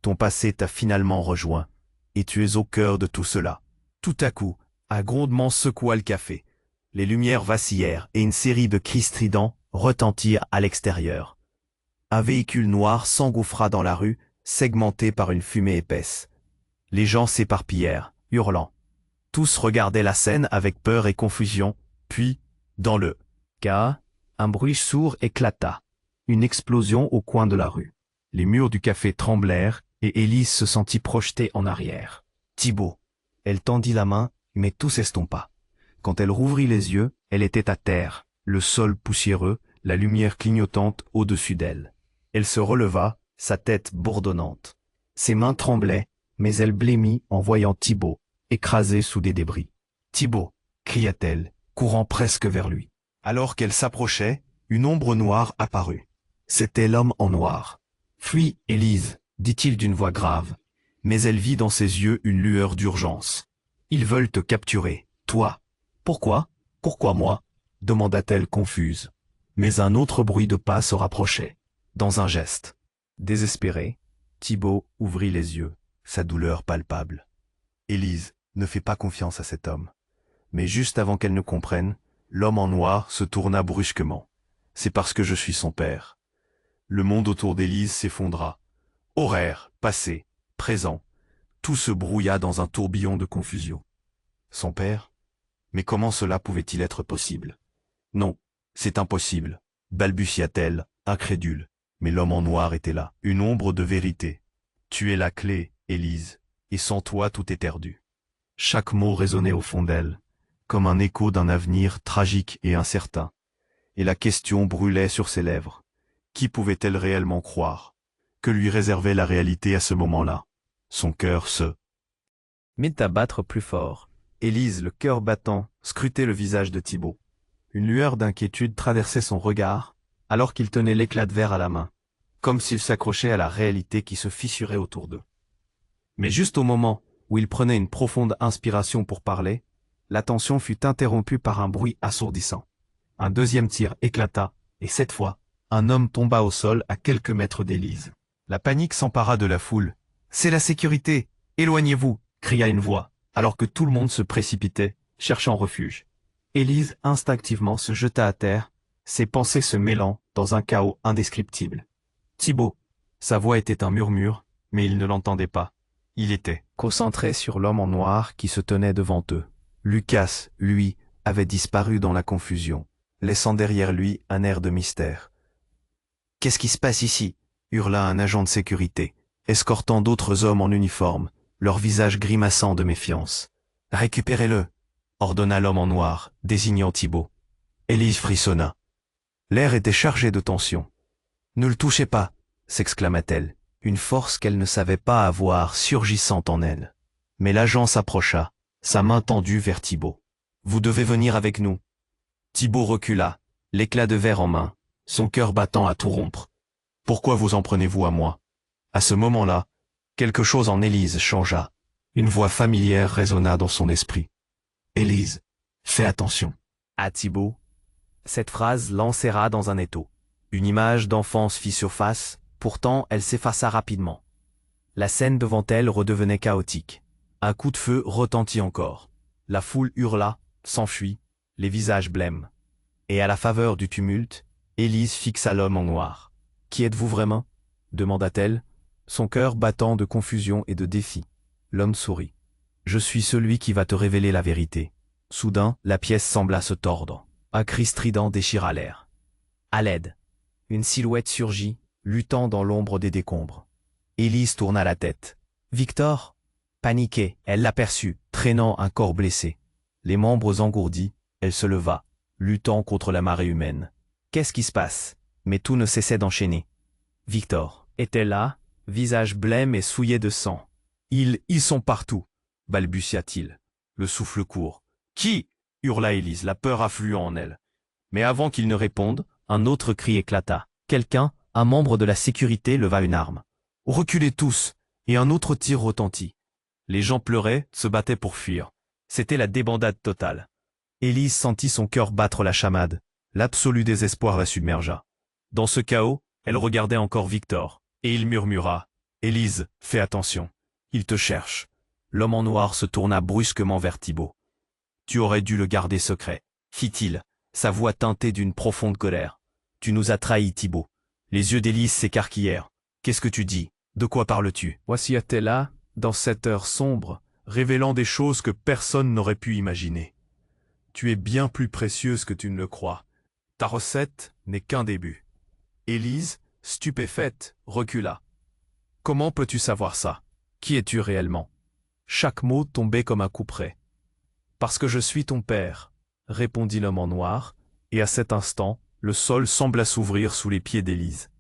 Ton passé t'a finalement rejoint, et tu es au cœur de tout cela. » Tout à coup, un grondement secoua le café. Les lumières vacillèrent et une série de cris stridents retentirent à l'extérieur. Un véhicule noir s'engouffra dans la rue, segmenté par une fumée épaisse. Les gens s'éparpillèrent, hurlant. Tous regardaient la scène avec peur et confusion, puis, dans le cas, un bruit sourd éclata. Une explosion au coin de la rue. Les murs du café tremblèrent et Élise se sentit projetée en arrière. Thibaut. Elle tendit la main, mais tout s'estompa. Quand elle rouvrit les yeux, elle était à terre, le sol poussiéreux, la lumière clignotante au-dessus d'elle. Elle se releva, sa tête bourdonnante. Ses mains tremblaient, mais elle blêmit en voyant Thibaut, écrasé sous des débris. « Thibaut !» cria-t-elle, courant presque vers lui. Alors qu'elle s'approchait, une ombre noire apparut. C'était l'homme en noir. « Fuis, Élise !» dit-il d'une voix grave. Mais elle vit dans ses yeux une lueur d'urgence. « Ils veulent te capturer, toi. »« Pourquoi? Pourquoi moi ?» demanda-t-elle confuse. Mais un autre bruit de pas se rapprochait. Dans un geste désespéré, Thibaut ouvrit les yeux, sa douleur palpable. « Élise, ne fais pas confiance à cet homme. » Mais juste avant qu'elle ne comprenne, l'homme en noir se tourna brusquement. « C'est parce que je suis son père. » Le monde autour d'Élise s'effondra. Horaire, passé, présent, tout se brouilla dans un tourbillon de confusion. Son père? Mais comment cela pouvait-il être possible? Non, c'est impossible, balbutia-t-elle, incrédule. Mais l'homme en noir était là, une ombre de vérité. Tu es la clé, Élise, et sans toi tout est perdu. Chaque mot résonnait au fond d'elle, comme un écho d'un avenir tragique et incertain. Et la question brûlait sur ses lèvres. Qui pouvait-elle réellement croire? Que lui réservait la réalité à ce moment-là? Son cœur se mit à battre plus fort. Élise, le cœur battant, scrutait le visage de Thibaut. Une lueur d'inquiétude traversait son regard, alors qu'il tenait l'éclat de verre à la main, comme s'il s'accrochait à la réalité qui se fissurait autour d'eux. Mais juste au moment où il prenait une profonde inspiration pour parler, l'attention fut interrompue par un bruit assourdissant. Un deuxième tir éclata, et cette fois, un homme tomba au sol à quelques mètres d'Élise. La panique s'empara de la foule. « C'est la sécurité! Éloignez-vous !» cria une voix, alors que tout le monde se précipitait, cherchant refuge. Élise instinctivement se jeta à terre, ses pensées se mêlant dans un chaos indescriptible. Thibaut. Sa voix était un murmure, mais il ne l'entendait pas. Il était concentré sur l'homme en noir qui se tenait devant eux. Lucas, lui, avait disparu dans la confusion. laissant derrière lui un air de mystère. « Qu'est-ce qui se passe ici ?» hurla un agent de sécurité, escortant d'autres hommes en uniforme, leur visage grimaçant de méfiance. « Récupérez-le !» ordonna l'homme en noir, désignant Thibaut. Élise frissonna. L'air était chargé de tension. « Ne le touchez pas !» s'exclama-t-elle, une force qu'elle ne savait pas avoir surgissant en elle. Mais l'agent s'approcha, sa main tendue vers Thibaut. « Vous devez venir avec nous. » Thibaut recula, l'éclat de verre en main, son cœur battant à tout rompre. « Pourquoi vous en prenez-vous à moi ?» À ce moment-là, quelque chose en Élise changea. Une voix familière résonna dans son esprit. « Élise, fais attention. » À Thibaut, cette phrase l'enserra dans un étau. Une image d'enfance fit surface, pourtant elle s'effaça rapidement. La scène devant elle redevenait chaotique. Un coup de feu retentit encore. La foule hurla, s'enfuit, les visages blêmes. Et à la faveur du tumulte, Élise fixa l'homme en noir. « Qui êtes-vous vraiment ?» demanda-t-elle, son cœur battant de confusion et de défi. L'homme sourit. « Je suis celui qui va te révéler la vérité. » Soudain, la pièce sembla se tordre. Un cri strident déchira l'air. À l'aide. Une silhouette surgit, luttant dans l'ombre des décombres. Élise tourna la tête. « Victor ?» Paniquée, elle l'aperçut, traînant un corps blessé. Les membres engourdis, elle se leva, luttant contre la marée humaine. Qu'est-ce qui se passe? Mais tout ne cessait d'enchaîner. Victor était là, visage blême et souillé de sang. Ils sont partout, balbutia-t-il, le souffle court. Qui? Hurla Élise, la peur affluant en elle. Mais avant qu'il ne réponde, un autre cri éclata. Quelqu'un, un membre de la sécurité, leva une arme. Reculez tous, et un autre tir retentit. Les gens pleuraient, se battaient pour fuir. C'était la débandade totale. Élise sentit son cœur battre la chamade. L'absolu désespoir la submergea. Dans ce chaos, elle regardait encore Victor, et il murmura. « Élise, fais attention. Il te cherche. » L'homme en noir se tourna brusquement vers Thibaut. « Tu aurais dû le garder secret, » fit-il, sa voix teintée d'une profonde colère. « Tu nous as trahis, Thibaut. » Les yeux d'Élise s'écarquillèrent. « Qu'est-ce que tu dis? De quoi parles-tu » Voici Athéla, dans cette heure sombre, révélant des choses que personne n'aurait pu imaginer. Tu es bien plus précieuse que tu ne le crois. Ta recette n'est qu'un début. Élise, stupéfaite, recula. Comment peux-tu savoir ça? Qui es-tu réellement? Chaque mot tombait comme un couperet. Parce que je suis ton père, répondit l'homme en noir, et à cet instant, le sol sembla s'ouvrir sous les pieds d'Élise.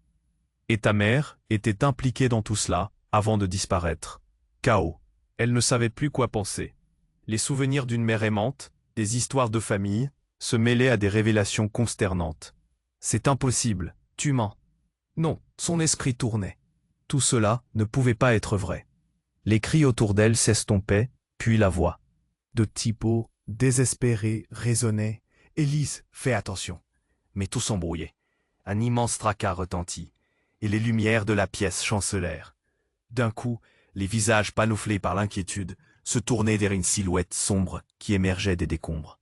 Et ta mère était impliquée dans tout cela, avant de disparaître. Chaos. Elle ne savait plus quoi penser. Les souvenirs d'une mère aimante, des histoires de famille, se mêlaient à des révélations consternantes. C'est impossible, tu mens. Non, son esprit tournait. Tout cela ne pouvait pas être vrai. Les cris autour d'elle s'estompaient, puis la voix de Thibaut, désespéré, résonnait. « Élise, fais attention !» Mais tout s'embrouillait. Un immense tracas retentit, et les lumières de la pièce chancelèrent. D'un coup, les visages panoufflés par l'inquiétude se tournaient vers une silhouette sombre qui émergeait des décombres.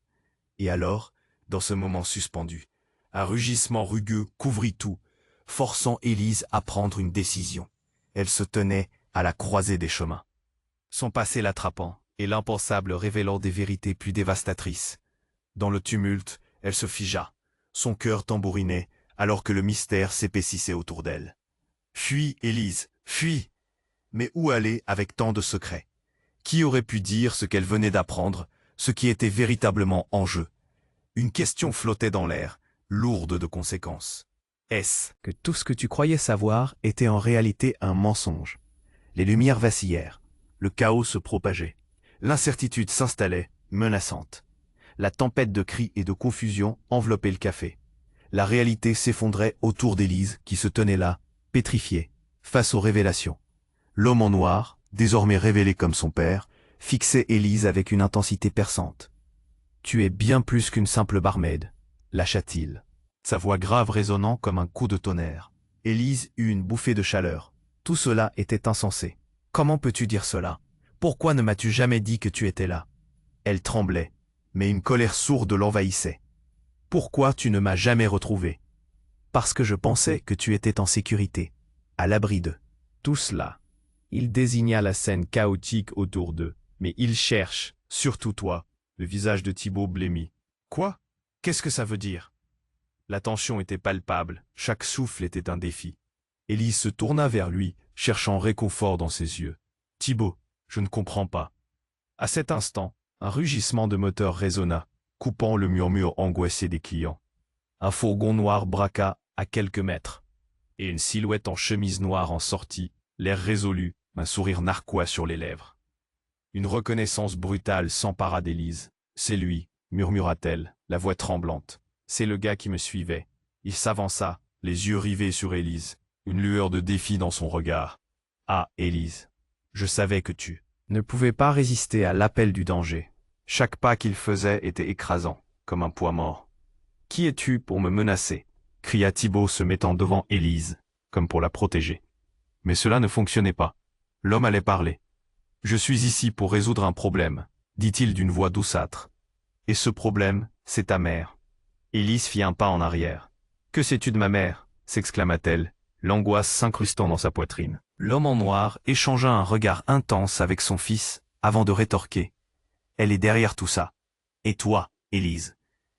Et alors, dans ce moment suspendu, un rugissement rugueux couvrit tout, forçant Élise à prendre une décision. Elle se tenait à la croisée des chemins. Son passé l'attrapant, et l'impensable révélant des vérités plus dévastatrices. Dans le tumulte, elle se figea. Son cœur tambourinait, alors que le mystère s'épaississait autour d'elle. Fuis, Élise, fuis! Mais où aller avec tant de secrets? Qui aurait pu dire ce qu'elle venait d'apprendre, ce qui était véritablement en jeu? Une question flottait dans l'air, lourde de conséquences. Est-ce que tout ce que tu croyais savoir était en réalité un mensonge? Les lumières vacillèrent, le chaos se propageait. L'incertitude s'installait, menaçante. La tempête de cris et de confusion enveloppait le café. La réalité s'effondrait autour d'Élise qui se tenait là, pétrifiée, face aux révélations. L'homme en noir, désormais révélé comme son père, fixait Élise avec une intensité perçante. « Tu es bien plus qu'une simple barmaid », lâcha-t-il, sa voix grave résonnant comme un coup de tonnerre. Élise eut une bouffée de chaleur. Tout cela était insensé. « Comment peux-tu dire cela? Pourquoi ne m'as-tu jamais dit que tu étais là ?» Elle tremblait, mais une colère sourde l'envahissait. « Pourquoi tu ne m'as jamais retrouvé? » Parce que je pensais que tu étais en sécurité, à l'abri d'eux. Tout cela. Il désigna la scène chaotique autour d'eux. Mais ils cherchent, surtout toi. Le visage de Thibaut blêmit. Quoi? Qu'est-ce que ça veut dire? La tension était palpable, chaque souffle était un défi. Élise se tourna vers lui, cherchant réconfort dans ses yeux. « Thibaut, je ne comprends pas. » À cet instant, un rugissement de moteur résonna, coupant le murmure angoissé des clients. Un fourgon noir braqua à quelques mètres, et une silhouette en chemise noire en sortit, l'air résolu, un sourire narquois sur les lèvres. Une reconnaissance brutale s'empara d'Élise. « C'est lui, » murmura-t-elle, la voix tremblante. « C'est le gars qui me suivait. » Il s'avança, les yeux rivés sur Élise, une lueur de défi dans son regard. « Ah, Élise, je savais que tu ne pouvais pas résister à l'appel du danger. » Chaque pas qu'il faisait était écrasant, comme un poids mort. « Qui es-tu pour me menacer ?» cria Thibaut se mettant devant Élise, comme pour la protéger. Mais cela ne fonctionnait pas. L'homme allait parler. « Je suis ici pour résoudre un problème, » dit-il d'une voix douceâtre. « Et ce problème, c'est ta mère. » Élise fit un pas en arrière. « Que sais-tu de ma mère ?» s'exclama-t-elle, l'angoisse s'incrustant dans sa poitrine. L'homme en noir échangea un regard intense avec son fils avant de rétorquer. « Elle est derrière tout ça. Et toi, Élise,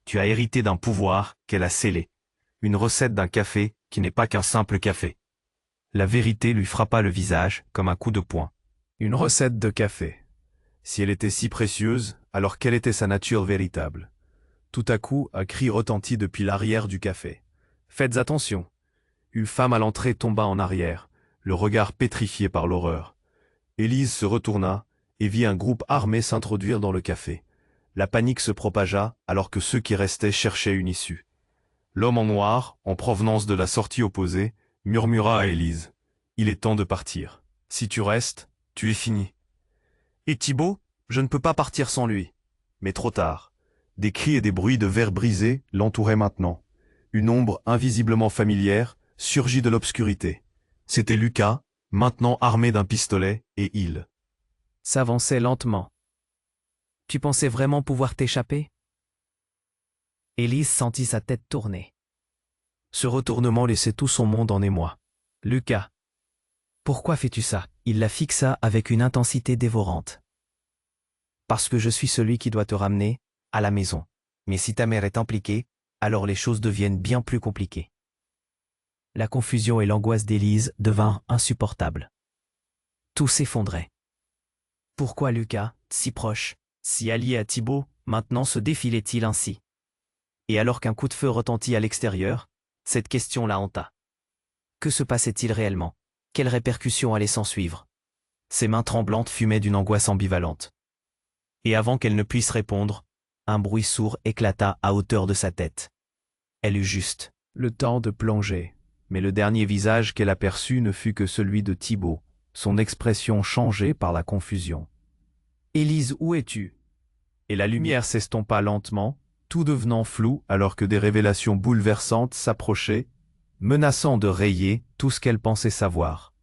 tu as hérité d'un pouvoir qu'elle a scellé, une recette d'un café qui n'est pas qu'un simple café. » La vérité lui frappa le visage comme un coup de poing. Une recette de café. Si elle était si précieuse, alors quelle était sa nature véritable? Tout à coup, un cri retentit depuis l'arrière du café. « Faites attention !» Une femme à l'entrée tomba en arrière, le regard pétrifié par l'horreur. Élise se retourna et vit un groupe armé s'introduire dans le café. La panique se propagea alors que ceux qui restaient cherchaient une issue. L'homme en noir, en provenance de la sortie opposée, murmura à Élise. « Il est temps de partir. Si tu restes, tu es fini. » Et Thibaut, je ne peux pas partir sans lui. Mais trop tard. Des cris et des bruits de verre brisés l'entouraient maintenant. Une ombre invisiblement familière surgit de l'obscurité. C'était Lucas, maintenant armé d'un pistolet, et il s'avançait lentement. « Tu pensais vraiment pouvoir t'échapper ?» Élise sentit sa tête tourner. Ce retournement laissait tout son monde en émoi. « Lucas, pourquoi fais-tu ça ?» Il la fixa avec une intensité dévorante. « Parce que je suis celui qui doit te ramener à la maison. Mais si ta mère est impliquée, alors les choses deviennent bien plus compliquées. » La confusion et l'angoisse d'Élise devinrent insupportables. Tout s'effondrait. Pourquoi Lucas, si proche, si allié à Thibaut, maintenant se défilait-il ainsi? Et alors qu'un coup de feu retentit à l'extérieur, cette question la hanta. Que se passait-il réellement? Quelles répercussions allaient s'ensuivre? Ses mains tremblantes fumaient d'une angoisse ambivalente. Et avant qu'elle ne puisse répondre, un bruit sourd éclata à hauteur de sa tête. Elle eut juste le temps de plonger, mais le dernier visage qu'elle aperçut ne fut que celui de Thibaut, son expression changée par la confusion. « Élise, où es-tu » Et la lumière s'estompa lentement, tout devenant flou alors que des révélations bouleversantes s'approchaient, menaçant de rayer tout ce qu'elle pensait savoir.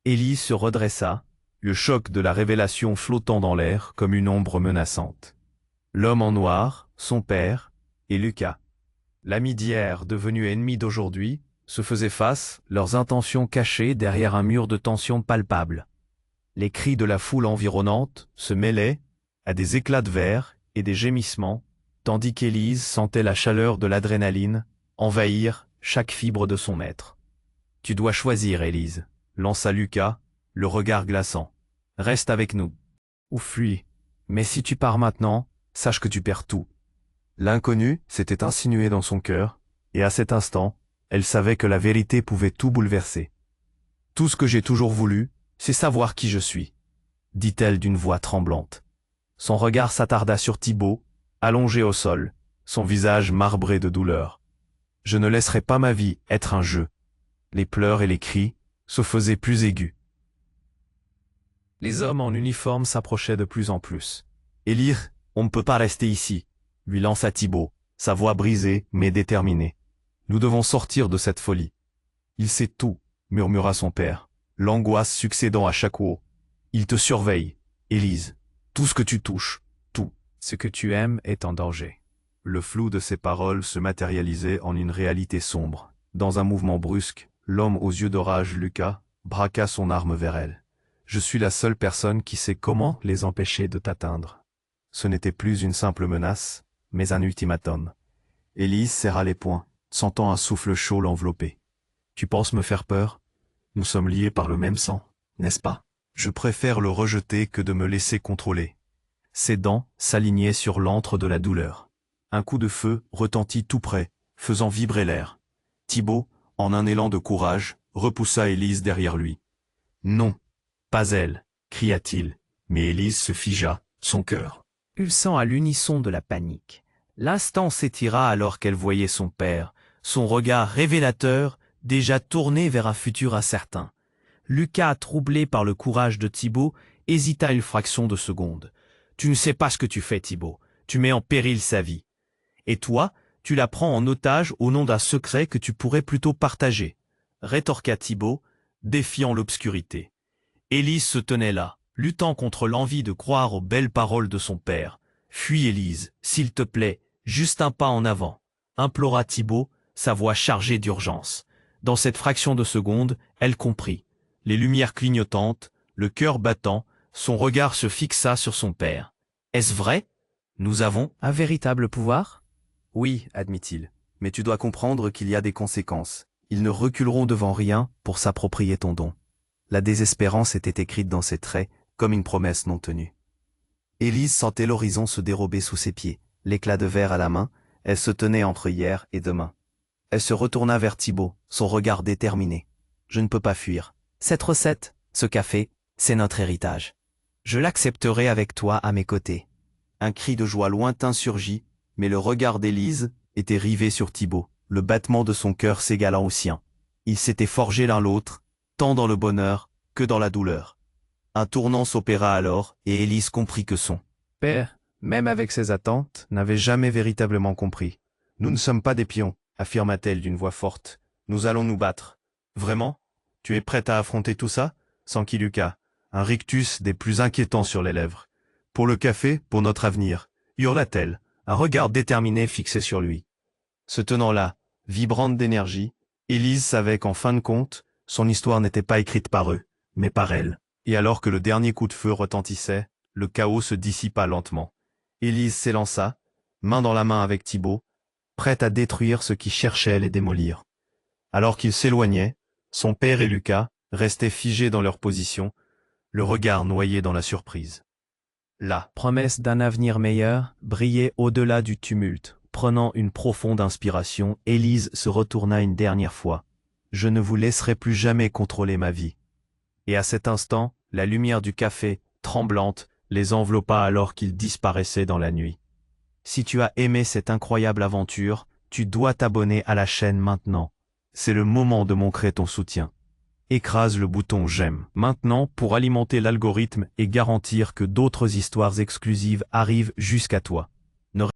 Élise se redressa, le choc de la révélation flottant dans l'air comme une ombre menaçante. L'homme en noir, son père, et Lucas, l'ami d'hier devenu ennemi d'aujourd'hui, se faisaient face, leurs intentions cachées derrière un mur de tension palpable. Les cris de la foule environnante se mêlaient à des éclats de verre et des gémissements, tandis qu'Élise sentait la chaleur de l'adrénaline envahir chaque fibre de son être. « Tu dois choisir, Élise », lança Lucas, le regard glaçant. « Reste avec nous. Ou fuis. Mais si tu pars maintenant, sache que tu perds tout. » L'inconnu s'était insinué dans son cœur, et à cet instant, elle savait que la vérité pouvait tout bouleverser. « Tout ce que j'ai toujours voulu, c'est savoir qui je suis, » dit-elle d'une voix tremblante. Son regard s'attarda sur Thibaut, allongé au sol, son visage marbré de douleur. « Je ne laisserai pas ma vie être un jeu. » Les pleurs et les cris se faisaient plus aigus. Les hommes en uniforme s'approchaient de plus en plus. « Élire, on ne peut pas rester ici », lui lança Thibaut, sa voix brisée mais déterminée. « Nous devons sortir de cette folie. »« Il sait tout », murmura son père, l'angoisse succédant à chaque mot. « Il te surveille, Élise. Tout ce que tu touches, tout ce que tu aimes est en danger. » Le flou de ses paroles se matérialisait en une réalité sombre. Dans un mouvement brusque, l'homme aux yeux d'orage, Lucas, braqua son arme vers elle. « Je suis la seule personne qui sait comment les empêcher de t'atteindre. » Ce n'était plus une simple menace, mais un ultimatum. Élise serra les poings. sentant un souffle chaud l'envelopper. Tu penses me faire peur? Nous sommes liés par le même sang, n'est-ce pas? Je préfère le rejeter que de me laisser contrôler. Ses dents s'alignaient sur l'antre de la douleur. Un coup de feu retentit tout près, faisant vibrer l'air. Thibaut, en un élan de courage, repoussa Élise derrière lui. Non, pas elle, cria-t-il, mais Élise se figea, son cœur Pulsant à l'unisson de la panique. L'instant s'étira alors qu'elle voyait son père, son regard révélateur, déjà tourné vers un futur incertain. Lucas, troublé par le courage de Thibaut, hésita une fraction de seconde. « Tu ne sais pas ce que tu fais, Thibaut. Tu mets en péril sa vie. Et toi, tu la prends en otage au nom d'un secret que tu pourrais plutôt partager. » rétorqua Thibaut, défiant l'obscurité. Élise se tenait là, luttant contre l'envie de croire aux belles paroles de son père. « Fuis, Élise, s'il te plaît, juste un pas en avant » implora Thibaut, sa voix chargée d'urgence. Dans cette fraction de seconde, elle comprit. Les lumières clignotantes, le cœur battant, son regard se fixa sur son père. « Est-ce vrai? Nous avons un véritable pouvoir ?» Oui, admit-il, mais tu dois comprendre qu'il y a des conséquences. Ils ne reculeront devant rien pour s'approprier ton don. La désespérance était écrite dans ses traits, comme une promesse non tenue. Élise sentait l'horizon se dérober sous ses pieds, l'éclat de verre à la main, elle se tenait entre hier et demain. Elle se retourna vers Thibaut, son regard déterminé. « Je ne peux pas fuir. Cette recette, ce café, c'est notre héritage. Je l'accepterai avec toi à mes côtés. » Un cri de joie lointain surgit, mais le regard d'Élise était rivé sur Thibaut, le battement de son cœur s'égalant au sien. Ils s'étaient forgés l'un l'autre, tant dans le bonheur que dans la douleur. Un tournant s'opéra alors, et Élise comprit que son père, même avec ses attentes, n'avait jamais véritablement compris. « Nous ne sommes pas des pions, » affirma-t-elle d'une voix forte. « Nous allons nous battre. »« Vraiment? Tu es prête à affronter tout ça ?» s'enquit Lucas, un rictus des plus inquiétants sur les lèvres. « Pour le café, pour notre avenir » hurla-t-elle, un regard déterminé fixé sur lui. Se tenant là, vibrante d'énergie, Élise savait qu'en fin de compte, son histoire n'était pas écrite par eux, mais par elle. Et alors que le dernier coup de feu retentissait, le chaos se dissipa lentement. Élise s'élança, main dans la main avec Thibaut, prête à détruire ce qui cherchait à les démolir. Alors qu'ils s'éloignaient, son père et Lucas restaient figés dans leur position, le regard noyé dans la surprise. La promesse d'un avenir meilleur brillait au-delà du tumulte. Prenant une profonde inspiration, Élise se retourna une dernière fois. « Je ne vous laisserai plus jamais contrôler ma vie. » Et à cet instant, la lumière du café, tremblante, les enveloppa alors qu'ils disparaissaient dans la nuit. Si tu as aimé cette incroyable aventure, tu dois t'abonner à la chaîne maintenant. C'est le moment de montrer ton soutien. Écrase le bouton j'aime maintenant pour alimenter l'algorithme et garantir que d'autres histoires exclusives arrivent jusqu'à toi.